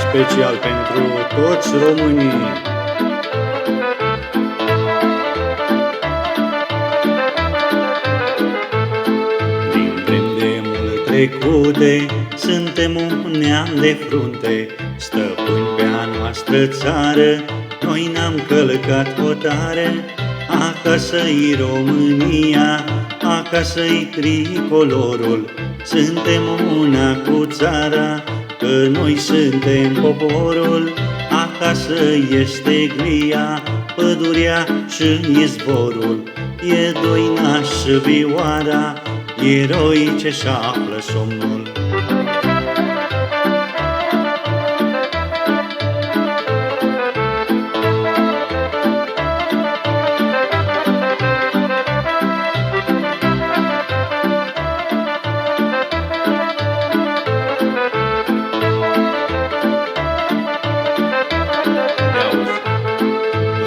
special pentru toți românii. Din vremuri trecute suntem un neam de frunte, stăpâni pe-a noastră țară, noi n-am călcat hotare. Acasă-i România, acasă-i tricolorul, suntem una cu țara, că noi suntem poporul. Acasă este glia, pădurea și izvorul, e doina și vioara, eroi ce-și află somnul.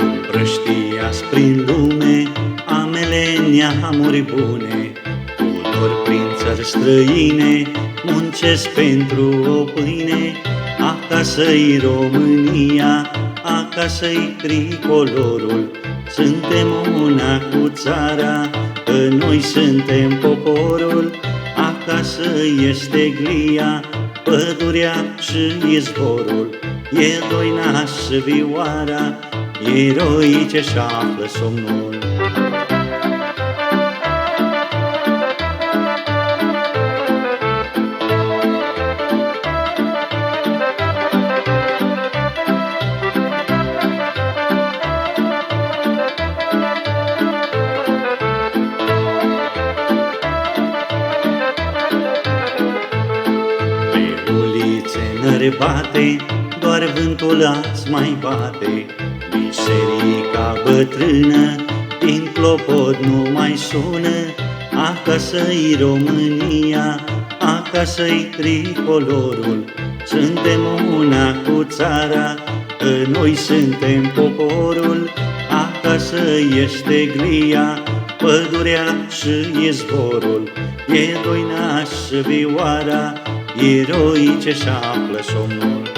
Împrăștiați prin lume amele neamuri bune, cu dor prin țări străine, muncesc pentru o pâine. Acasă-i România, acasă-i tricolorul, suntem una cu țara, că noi suntem poporul. Acasă este glia, pădurea și izvorul, e doina și vioara, eroi ce-și află somnul. Pe ulițe nări bate, doar vântul azi mai bate, biserica bătrână din clopot nu mai sună. Acasă-i România, acasă-i tricolorul, suntem una cu țara, că noi suntem poporul. Acasă este glia, pădurea și izvorul, e doina și vioara, eroi ce-și află somnul.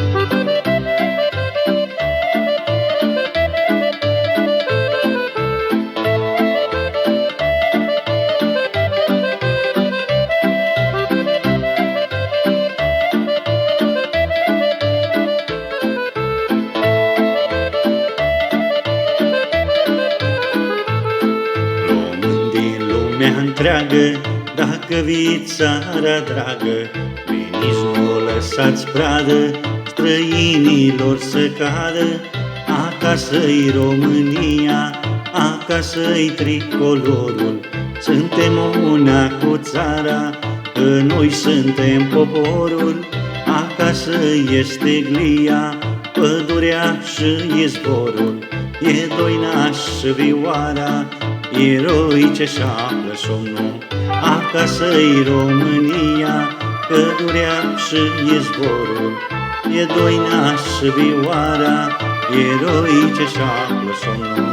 Întreagă, dacă vii țara dragă, veniți, nu lăsați pradă străinilor să cadă. Acasă-i România, acasă-i tricolorul, suntem una cu țara, că noi suntem poporul. Acasă este glia, pădurea și izvorul, e doina și vioara, eroi ce-și află somnul. Acasă-i România, pădurea și izvorul, e doina și vioara, eroi ce-și află somnul.